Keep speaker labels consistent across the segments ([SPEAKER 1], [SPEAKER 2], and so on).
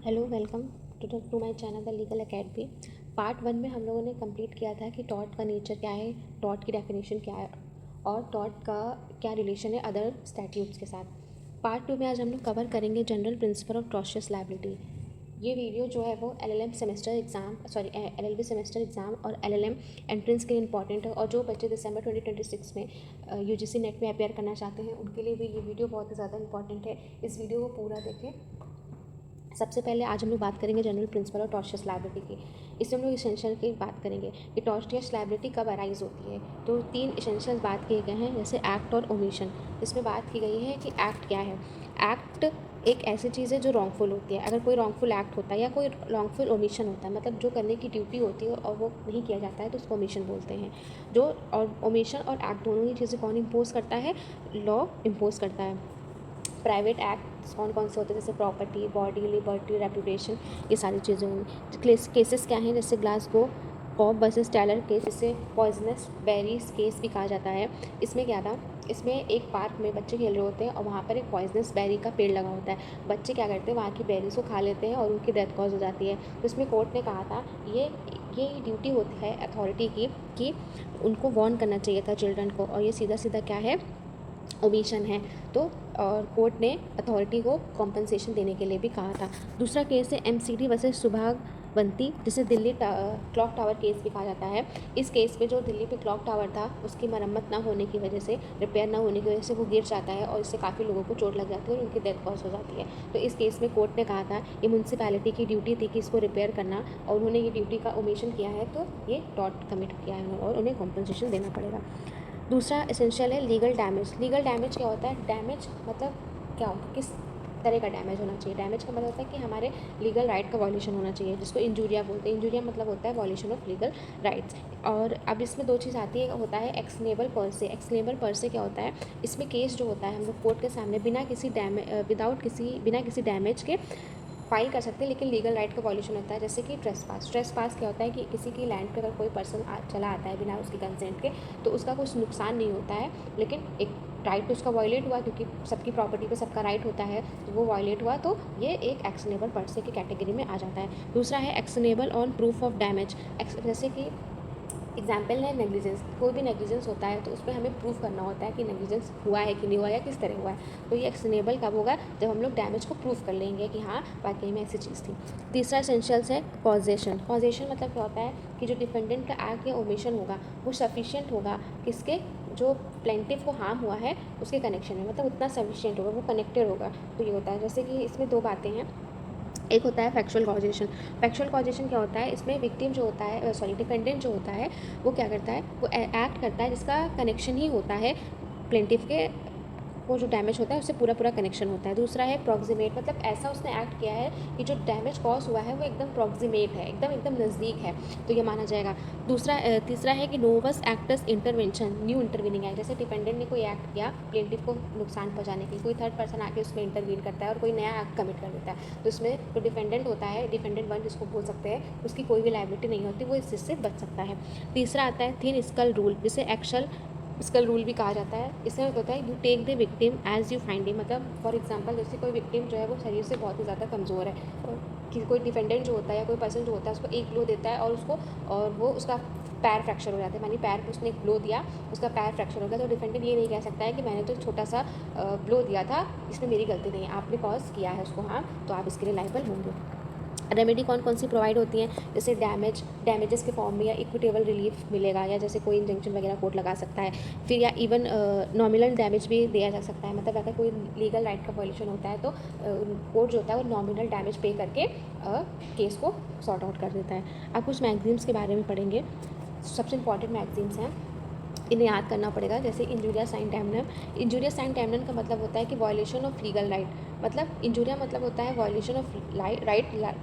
[SPEAKER 1] Hello, welcome to my channel the legal academy. Part 1 में हम लोगों ने कंप्लीट किया था कि टॉर्ट का नेचर क्या है, टॉर्ट की डेफिनेशन क्या है और टॉर्ट का क्या रिलेशन है अदर स्टैट्यूट्स के साथ। पार्ट 2 में आज हम लोग कवर करेंगे जनरल प्रिंसिपल ऑफ टॉर्शियस लायबिलिटी। ये वीडियो जो है वो एलएलबी सेमेस्टर एग्ज़ाम और एलएलएम एंट्रेंस के लिए इंपॉर्टेंट है, और जो बच्चे दिसंबर 2026 में यूजीसी नेट में अपेयर करना चाहते हैं उनके लिए भी ये वीडियो बहुत ही ज़्यादा इंपॉर्टेंट है। इस वीडियो को पूरा देखें। सबसे पहले आज हम लोग बात करेंगे जनरल प्रिंसिपल और टॉर्शियस लायबिलिटी की। इसमें हम लोग इसेंशियल की बात करेंगे कि टॉर्शियस लायबिलिटी कब अराइज होती है। तो 3 इसेंशियल बात किए गए हैं, जैसे एक्ट और ओमिशन। इसमें बात की गई है कि एक्ट क्या है। एक्ट एक ऐसी चीज़ है जो रॉन्गफुल होती है। अगर कोई रॉन्गफुल एक्ट होता है या कोई रॉन्गफुल ओमिशन होता है, मतलब जो करने की ड्यूटी होती है और वो नहीं किया जाता है, तो उसको ओमिशन बोलते हैं। जो और ओमिशन और एक्ट दोनों ही चीज़ें कौन इम्पोज करता है? लॉ इम्पोज करता है। प्राइवेट एक्ट्स कौन कौन से होते हैं, जैसे प्रॉपर्टी, बॉडी, लिबर्टी, रेपुटेशन, ये सारी चीज़ें होंगी। केसेस क्या हैं, जैसे Glasgow corp versus Taylor case, जिसे पॉइजनस बेरीज केस भी कहा जाता है। इसमें क्या था, इसमें एक पार्क में बच्चे खेल रहे होते हैं और वहाँ पर एक पॉइजनस बेरी का पेड़ लगा होता है। बच्चे क्या करते हैं, वहाँ की बेरीज को खा लेते हैं और उनकी डेथ कॉज हो जाती है। तो इसमें कोर्ट ने कहा था ये ड्यूटी होती है अथॉरिटी की कि उनको वार्न करना चाहिए था चिल्ड्रन को, और ये सीधा सीधा क्या है, ओमिशन है। तो और कोर्ट ने अथॉरिटी को कॉम्पनसेशन देने के लिए भी कहा था। दूसरा केस है एमसीडी वर्सेस सुभागवंती, जिसे दिल्ली क्लॉक टावर केस भी कहा जाता है। इस केस में जो दिल्ली पे क्लॉक टावर था, उसकी मरम्मत ना होने की वजह से, रिपेयर ना होने की वजह से वो गिर जाता है और इससे काफ़ी लोगों को चोट लग जाती है और उनकी डेथ कॉज हो जाती है। तो इस केस में कोर्ट ने कहा था ये म्यूनसिपैलिटी की ड्यूटी थी कि इसको रिपेयर करना, और उन्होंने ये ड्यूटी का ओमिशन किया है, तो ये टॉर्ट कमिट किया है और उन्हें कॉम्पनसेशन देना पड़ेगा। दूसरा एसेंशियल है लीगल डैमेज। लीगल डैमेज क्या होता है? डैमेज मतलब क्या होता है, किस तरह का डैमेज होना चाहिए। डैमेज का मतलब होता है कि हमारे लीगल राइट का वॉल्यूशन होना चाहिए, जिसको इंजूरिया बोलते हैं। इंजूरिया मतलब होता है वॉल्यूशन ऑफ लीगल राइट्स। और अब इसमें 2 चीज़ आती है, होता है एक्सनेबल पर से। एक्सनेबल पर से क्या होता है, इसमें केस जो होता है हम लोग कोर्ट के सामने बिना किसी डैमेज के फाइल कर सकते हैं, लेकिन लीगल राइट का वॉल्यूशन होता है। जैसे कि ट्रेसपास क्या होता है कि किसी की लैंड पे अगर कोई पर्सन चला आता है बिना उसकी कंसेंट के, तो उसका कुछ नुकसान नहीं होता है, लेकिन एक राइट तो उसका वायलेट हुआ, क्योंकि सबकी प्रॉपर्टी पे सबका राइट होता है, तो वो वायलेट हुआ, तो ये एक एक्शनेबल पर्सन की कैटेगरी में आ जाता है। दूसरा है actionable on proof of damage. जैसे कि एग्जाम्पल है नेग्लिजेंस। कोई भी नेग्लिजेंस होता है तो उसमें हमें प्रूफ करना होता है कि नेग्लिजेंस हुआ है कि नहीं हुआ, या किस तरह हुआ है। तो ये एक्शनेबल कब होगा, जब हम लोग डैमेज को प्रूफ कर लेंगे कि हाँ वाकई में ऐसी चीज़ थी। तीसरा एसेंशियल्स है कॉजेशन। कॉजेशन मतलब क्या होता है कि जो डिफेंडेंट का एक्ट या ओमिशन होगा वो सफिशिएंट होगा, किसके, जो प्लेंटिफ को हार्म हुआ है उसके कनेक्शन में, मतलब उतना सफिशिएंट होगा, वो कनेक्टेड होगा। तो ये होता है, जैसे कि इसमें 2 बातें हैं। एक होता है फैक्चुअल कॉजेशन। फैक्चुअल कॉजेशन क्या होता है, इसमें विक्टिम जो होता है, डिफेंडेंट जो होता है, वो क्या करता है, वो एक्ट करता है जिसका कनेक्शन ही होता है प्लेंटिफ के, वो जो डैमेज होता है उससे पूरा पूरा कनेक्शन होता है। दूसरा है प्रॉक्सिमेट, मतलब ऐसा उसने एक्ट किया है कि जो डैमेज कॉज हुआ है वो एकदम प्रॉक्सिमेट है, एकदम नज़दीक है, तो ये माना जाएगा। तीसरा है कि novus actus interveniens, new intervening act. जैसे डिपेंडेंट ने कोई एक्ट किया प्लेंटिफ को नुकसान पहुंचाने के लिए, कोई थर्ड पर्सन आके उसमें इंटरवीन करता है और कोई नया एक्ट कमिट कर देता है, तो इसमें जो डिफेंडेंट होता है, डिफेंडेंट 1 जिसको बोल सकते हैं, उसकी कोई भी लायबिलिटी नहीं होती, वो इस चीज़ से बच सकता है। तीसरा आता है थिन स्कल रूल, जिसे एक्शल स्कल रूल भी कहा जाता है। इसमें होता है you take the victim as you find him, मतलब फॉर एग्जांपल जैसे कोई विक्टिम जो है वो शरीर से बहुत ही ज़्यादा कमज़ोर है, और कोई डिफेंडेंट जो होता है या कोई पर्सन जो होता है उसको एक ब्लो देता है और वो उसका पैर फ्रैक्चर हो जाता है, मानी पैर पे उसने एक ब्लो दिया, उसका पैर फ्रैक्चर हो गया, तो डिफेंडेंट ये नहीं कह सकता है कि मैंने तो छोटा सा ब्लो दिया था, इसमें मेरी गलती नहीं है, आपने कॉज किया है उसको, हाँ, तो आप इसके लिए लायबल होंगे। रेमेडी कौन कौन सी प्रोवाइड होती हैं, जैसे डैमेजेस के फॉर्म में या इक्विटेबल रिलीफ मिलेगा, या जैसे कोई इंजंक्शन वगैरह कोर्ट लगा सकता है, फिर या इवन नॉमिनल डैमेज भी दिया जा सकता है। मतलब अगर कोई लीगल राइट का वॉल्यूशन होता है तो कोर्ट जो होता है वो नॉमिनल डैमेज पे करके केस को सॉर्ट आउट कर देता है। अब कुछ मैगजीन्स के बारे में पढ़ेंगे। सबसे इंपॉर्टेंट मैगजीन्स हैं, इन्हें याद करना पड़ेगा, जैसे injuria sine damnum. Injuria sine damnum का मतलब होता है कि वॉयलेशन ऑफ लीगल राइट, मतलब इंजूरिया मतलब होता है violation of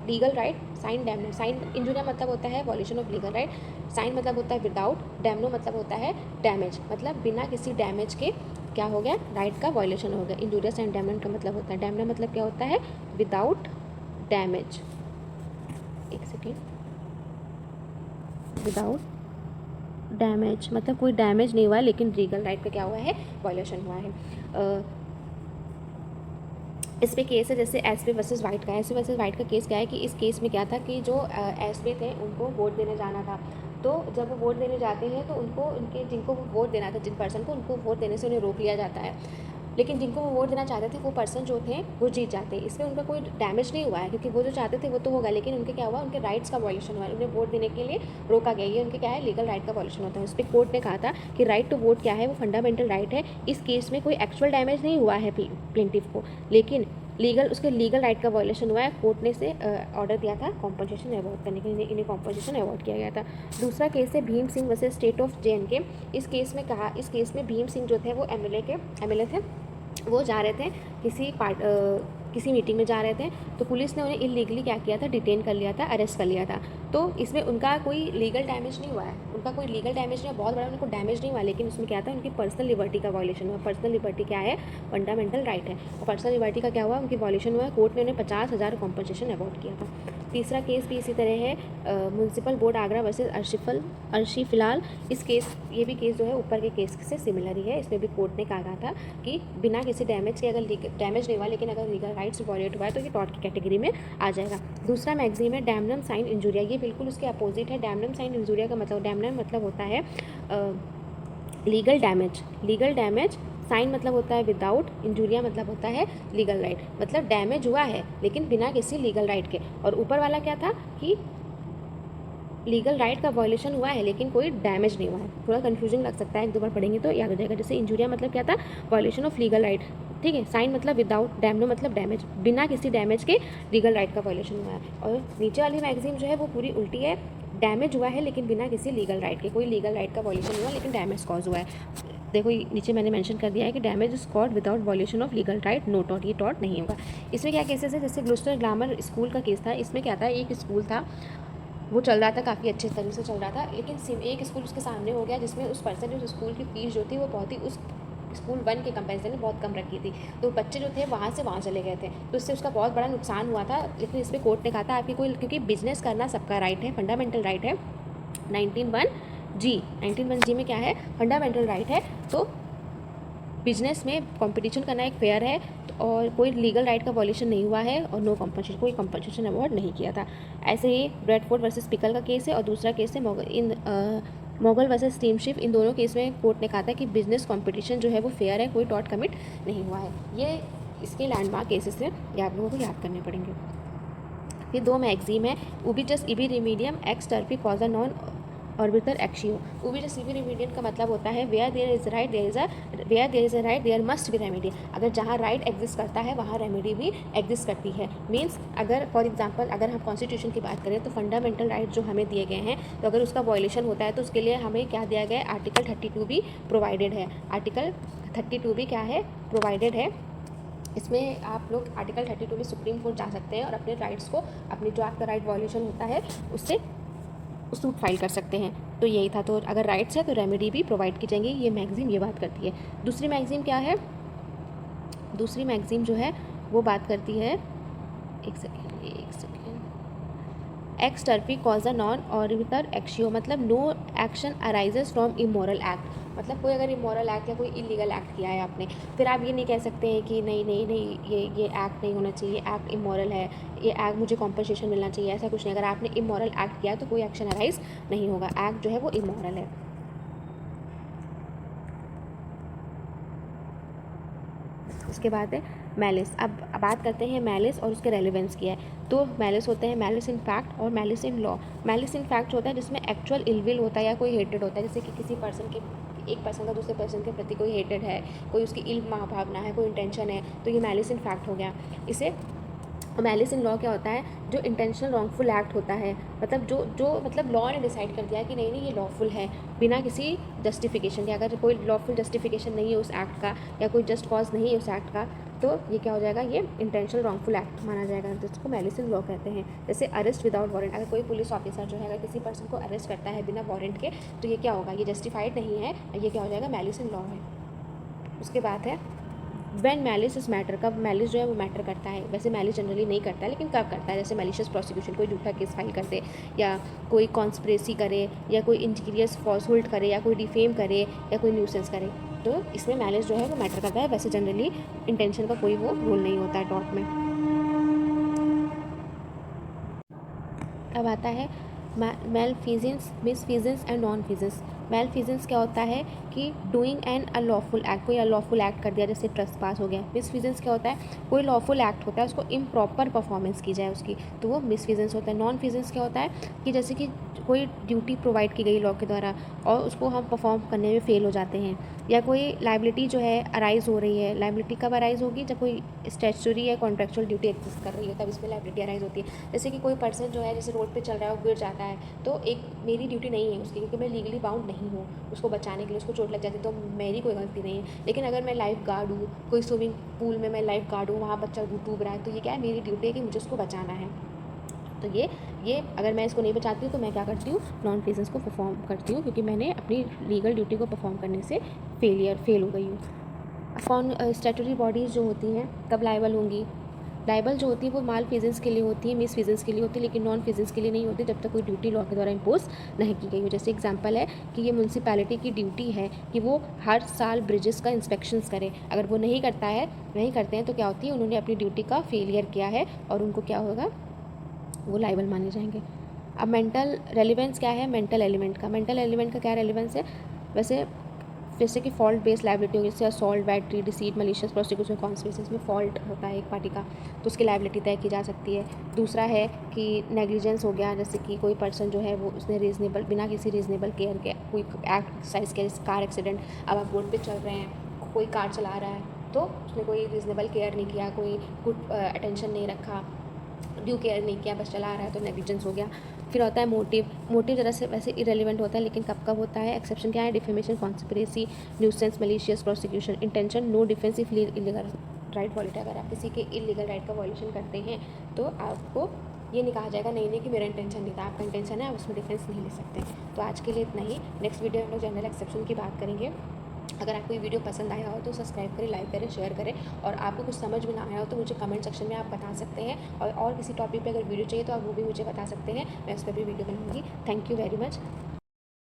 [SPEAKER 1] legal right. Sine damnum, sine injuria मतलब होता है violation of legal right. Sine मतलब होता है विदाउट, डैमनो मतलब होता है डैमेज, मतलब बिना किसी डैमेज के क्या हो गया, राइट का वॉयलेशन हो गया। इंजूरिया साइन डैमनम का मतलब होता है, डैमनम मतलब क्या होता है, विदाउट डैमेज, एक सेकेंड, विदाउट डैमेज मतलब कोई डैमेज नहीं हुआ है, लेकिन लीगल राइट का क्या हुआ है, वॉयलेशन हुआ है। इस पे केस है जैसे एसपी वर्सेस वाइट का। एसपी वर्सेस वाइट का केस क्या है कि इस केस में क्या था कि जो एसपी थे उनको वोट देने जाना था। तो जब वो वोट देने जाते हैं तो उनको उनके जिनको वो वोट देना था, जिन पर्सन को, उनको वोट देने से उन्हें रोक लिया जाता है। लेकिन जिनको वो वोट देना चाहते थे वो पर्सन जो थे वो जीत जाते हैं। इसमें उनका कोई डैमेज नहीं हुआ है, क्योंकि वो जो चाहते थे वो तो होगा, लेकिन उनके क्या हुआ, उनके राइट्स का वॉल्यूशन हुआ है, उन्हें वोट देने के लिए रोका गया। ये उनके क्या है, लीगल राइट का वॉल्यूशन होता है। उस पर कोर्ट ने कहा था कि राइट टू वोट क्या है, वो फंडामेंटल राइट है। इस केस में कोई एक्चुअल डैमेज नहीं हुआ है प्लेंटिफ को, लेकिन उसके लीगल राइट का वॉल्यूशन हुआ है। कोर्ट ने से ऑर्डर दिया था कॉम्पनसेशन अवॉर्ड करने के लिए, इन्हें कॉम्पनसेशन अवॉर्ड किया गया था। दूसरा केस है Bhim Singh versus state of JNK। इस केस में भीम सिंह जो थे वो एमएलए थे। वो जा रहे थे किसी मीटिंग में जा रहे थे, तो पुलिस ने उन्हें इलीगली क्या किया था, डिटेन कर लिया था, अरेस्ट कर लिया था। तो इसमें उनका कोई लीगल डैमेज नहीं हुआ है, बहुत बड़ा उनको डैमेज नहीं हुआ, लेकिन उसमें क्या था, उनकी पर्सनल लिबर्टी का वॉल्यूशन हुआ। पर्सनल लिबर्टी क्या है, फंडामेंटल राइट है, और पर्सनल लिबर्टी का क्या हुआ, उनकी वॉल्यूशन हुआ। कोर्ट ने उन्हें 50,000 कॉम्पनसेशन अवॉर्ड किया था। तीसरा केस भी इसी तरह है, municipal board Agra versus Arshi फिलहाल। ये भी केस जो है ऊपर के केस से सिमिलर ही है। इसमें भी कोर्ट ने कहा था कि बिना किसी डैमेज के, अगर डैमेज नहीं हुआ लेकिन अगर लीगल राइट्स वॉलेट हुआ है तो ये टॉर्ट की कैटेगरी में आ जाएगा। दूसरा मैगजीम है डैमनम साइन इंजूरिया। ये बिल्कुल उसके अपोजिट है। डैमनम साइन इंजूरिया का मतलब, डैमनम मतलब होता है लीगल डैमेज, साइन मतलब होता है विदाउट, इंजूरिया मतलब होता है लीगल राइट। मतलब डैमेज हुआ है लेकिन बिना किसी लीगल राइट के। और ऊपर वाला क्या था कि लीगल राइट का वॉल्यूशन हुआ है लेकिन कोई डैमेज नहीं हुआ है। थोड़ा कंफ्यूजिंग लग सकता है, एक दो बार पढ़ेंगे तो याद हो जाएगा। जैसे इंजूरिया मतलब क्या था, वॉल्यूशन ऑफ लीगल राइट, ठीक है। साइन मतलब विदाउट, डैमनो मतलब डैमेज, बिना किसी डैमेज के लीगल राइट का वॉल्यूशन हुआ है। और नीचे वाली मैगजीन जो है वो पूरी उल्टी है, डैमेज हुआ है लेकिन बिना किसी लीगल राइट के, कोई लीगल राइट का वॉल्यूशन हुआ लेकिन डैमेज कॉज हुआ है। देखो नीचे मैंने मेंशन कर दिया है कि damage is cause without violation of legal right, no टॉट, ये टॉट नहीं होगा। इसमें क्या केसेस है, जैसे ग्लूस्टर ग्रामर स्कूल का केस था। इसमें क्या था, एक स्कूल था वो चल रहा था, काफ़ी अच्छे तरह से चल रहा था, लेकिन एक स्कूल उसके सामने हो गया जिसमें उस पर्सन ने उस स्कूल की फीस जो थी वो बहुत ही उस स्कूल 1 के कंपैरिजन में बहुत कम रखी थी। तो बच्चे जो थे वहाँ से वहाँ चले गए थे, तो इससे उसका बहुत बड़ा नुकसान हुआ था। लेकिन इस पर कोर्ट ने कहा था आपकी कोई, क्योंकि बिजनेस करना सबका राइट है, फंडामेंटल राइट है। 19(1)(g) में क्या है, फंडामेंटल राइट है। तो बिजनेस में कंपटीशन करना एक फेयर है, और कोई लीगल राइट का वॉल्यूशन नहीं हुआ है, और कोई कंपनसेशन अवार्ड नहीं किया था। ऐसे ही ब्रेडफोर्ड वर्सेस पिकल का केस है, और दूसरा केस है मोगल वर्सेस स्टीमशिप। इन दोनों केस में कोर्ट ने कहा था कि बिजनेस कंपटीशन जो है वो फेयर है, कोई टॉट कमिट नहीं हुआ है। ये इसके लैंडमार्क केसेस हैं, ये आप लोगों को याद करने पड़ेंगे। फिर 2 मैगजीम है, ubi jus ibi remedium ex turpi causa non oritur actio. Ubi jus ibi remedium का मतलब होता है where there is a right there must be remedy. अगर जहाँ राइट एग्जिस्ट करता है वहाँ रेमेडी भी एग्जिस्ट करती है। मीन्स अगर फॉर एग्जांपल अगर हम कॉन्स्टिट्यूशन की बात करें तो फंडामेंटल राइट जो हमें दिए गए हैं, तो अगर उसका वॉयलेशन होता है तो उसके लिए हमें क्या दिया गया है, आर्टिकल 32 भी प्रोवाइडेड है। आर्टिकल 32 भी क्या है, प्रोवाइडेड है। इसमें आप लोग आर्टिकल 32 में सुप्रीम कोर्ट जा सकते हैं और अपने राइट्स को, अपनी जो आपका राइट वॉल्यूशन होता है उससे सूट फाइल कर सकते हैं। तो यही था। तो अगर राइट्स है तो रेमेडी भी प्रोवाइड की जाएंगी। ये मैगजीम ये बात करती है। दूसरी मैगजीम क्या है, दूसरी मैगजीम जो है वो बात करती है, एक second, ex turpi causa non oritur actio. मतलब no action arises from immoral act. मतलब कोई अगर इमोरल एक्ट या कोई इलीगल एक्ट किया है आपने, फिर आप ये नहीं कह सकते हैं कि नहीं ये एक्ट नहीं होना चाहिए, ये एक्ट इमोरल है, ये एक्ट मुझे कॉम्पनसेशन मिलना चाहिए, ऐसा कुछ नहीं। अगर आपने इमोरल एक्ट किया तो कोई एक्शन अराइज नहीं होगा, एक्ट जो है वो इमोरल है। उसके बाद है मैलिस। अब बात करते हैं मैलिस और उसके रेलेवेंस की है। तो मैलिस होते हैं मैलिस इन फैक्ट और malice in law. Malice in fact होता है जिसमें एक्चुअल इलविल होता है या कोई हेटेड होता है, जैसे कि किसी पर्सन के, एक पर्सन का दूसरे पर्सन के प्रति कोई हेटेड है, कोई उसकी इल भावना है, कोई इंटेंशन है, तो ये मैलिस इन फैक्ट हो गया। इसे मैलिस इन लॉ क्या होता है, जो इंटेंशनल रॉन्गफुल एक्ट होता है, मतलब जो मतलब लॉ ने डिसाइड कर दिया कि नहीं ये लॉफुल है बिना किसी जस्टिफिकेशन के। अगर कोई लॉफुल जस्टिफिकेशन नहीं है उस एक्ट का या कोई जस्ट कॉज नहीं है उस एक्ट का, तो ये क्या हो जाएगा, ये इंटेंशनल रॉन्गफुल एक्ट माना जाएगा, जिसको मैलिस इन लॉ कहते हैं। जैसे अरेस्ट विदाउट वारंट। अगर कोई पुलिस ऑफिसर जो है अगर किसी पर्सन को अरेस्ट करता है बिना वारंट के, तो ये क्या होगा, ये जस्टिफाइड नहीं है, ये क्या हो जाएगा, मैलिस इन लॉ है। उसके बाद है व्हेन मैलिस इस मैटर, कब मैलिस जो है वो मैटर करता है। वैसे मैलिस जनरली नहीं करता है, लेकिन कब करता है, जैसे मैलिशियस प्रोसिक्यूशन, कोई झूठा केस फाइल कर दे, या कोई कॉन्स्पिरेसी करे, या कोई इंजीरियस फॉल्सहुड करे, या कोई डिफेम करे, या कोई न्यूसेंस करे, तो इसमें मैलिस जो है वो मैटर करता है। वैसे जनरली इंटेंशन का कोई वो रोल नहीं होता है टॉर्ट में। अब आता है मैलफिजेंस, मिसफिजेंस एंड नॉन फिजेंस। मैलफिजेंस क्या होता है कि डूइंग एन अनलॉफुल एक्ट, कोई अनलॉफुल एक्ट कर दिया, जैसे ट्रस्ट पास हो गया। मिसफिजेंस क्या होता है, कोई लॉफुल एक्ट होता है उसको इम्प्रॉपर परफॉर्मेंस की जाए उसकी, तो वो मिसफिजेंस होता है। नॉन फिजेंस क्या होता है कि जैसे कि कोई ड्यूटी प्रोवाइड की गई लॉ के द्वारा और उसको हम परफॉर्म करने में फेल हो जाते हैं, या कोई लाइबिलिटी जो है अराइज हो रही है। लाइबिलिटी कब अराइज होगी, जब कोई स्टैट्यूटरी या कॉन्ट्रेक्चुअल ड्यूटी एग्जिस्ट कर रही है, तब इसमें लाइबिलिटी अराइज होती है। जैसे कि कोई पर्सन जो है जैसे रोड पे चल रहा है और गिर जाता है, तो एक मेरी ड्यूटी नहीं है उसकी, क्योंकि मैं लीगली बाउंड नहीं हूँ उसको बचाने के लिए, उसको चोट लग जाती है तो मेरी कोई गलती नहीं है। लेकिन अगर मैं लाइफ गार्ड हूँ, कोई स्विमिंग पूल में मैं लाइफ गार्ड हूँ, वहाँ बच्चा डूब रहा है, तो ये क्या है, मेरी ड्यूटी है कि मुझे उसको बचाना है। तो ये अगर मैं इसको नहीं बचाती हूँ तो मैं क्या करती हूँ, नॉन फिजेंस को परफॉर्म करती हूँ, क्योंकि मैंने अपनी लीगल ड्यूटी को परफॉर्म करने से फेल हो गई हूँ। कौन स्टैट्यूटरी बॉडीज़ जो होती हैं कब लाइबल होंगी, लाइबल जो होती है वो माल फिजेंस के लिए होती है, मिस फिजेंस के लिए होती है, लेकिन नॉन फिजेंस के लिए नहीं होती जब तक कोई ड्यूटी लॉ के द्वारा इम्पोज नहीं की गई हो। जैसे एग्जांपल है कि ये म्यूनसिपैलिटी की ड्यूटी है कि वो हर साल ब्रिजेस का इंस्पेक्शंस करे, अगर वो नहीं करते हैं तो क्या होती है, उन्होंने अपनी ड्यूटी का फेलियर किया है और उनको क्या होगा, वो लाइबल माने जाएंगे। अब मेंटल रेलिवेंस क्या है, मेंटल एलिमेंट का क्या रेलिवेंस है, वैसे जैसे कि फॉल्ट बेस्ड लाइबिलिटी होगी, जैसे assault, battery, deceit, malicious prosecution, conspiracy में फॉल्ट होता है एक पार्टी का, तो उसकी लाइबिलिटी तय की जा सकती है। दूसरा है कि नेग्लिजेंस हो गया, जैसे कि कोई पर्सन जो है वो उसने बिना किसी रीजनेबल केयर के कोई एक्सरसाइज किया, जैसे कार एक्सीडेंट, अब आप रोड पर चल रहे हैं, कोई कार चला रहा है तो उसने कोई रीजनेबल केयर नहीं किया, कोई गुड अटेंशन नहीं रखा, ड्यू केयर नहीं किया, बस चला रहा है, तो नेग्लिजेंस हो गया। फिर होता है मोटिव ज़रा से वैसे इरेलीवेंट होता है, लेकिन कब होता है, एक्सेप्शन क्या है, defamation, conspiracy, nuisance, malicious prosecution, intention, no defence if illegal right violate. अगर आप किसी के इलीगल राइट का वॉल्यूशन करते हैं तो आपको ये नहीं कहा जाएगा नहीं कि मेरा इंटेंशन नहीं था, आपका इंटेंशन है, आप उसमें डिफेंस नहीं ले सकते। तो आज के लिए इतना ही। नेक्स्ट वीडियो हम लोग जनरल एक्सेप्शन की बात करेंगे। अगर आपको ये वीडियो पसंद आया हो तो सब्सक्राइब करें, लाइक करें, शेयर करें, और आपको कुछ समझ में ना आया हो तो मुझे कमेंट सेक्शन में आप बता सकते हैं, और किसी टॉपिक पे अगर वीडियो चाहिए तो आप वो भी मुझे बता सकते हैं, मैं उस पर भी वीडियो बनाऊंगी। Thank you very much.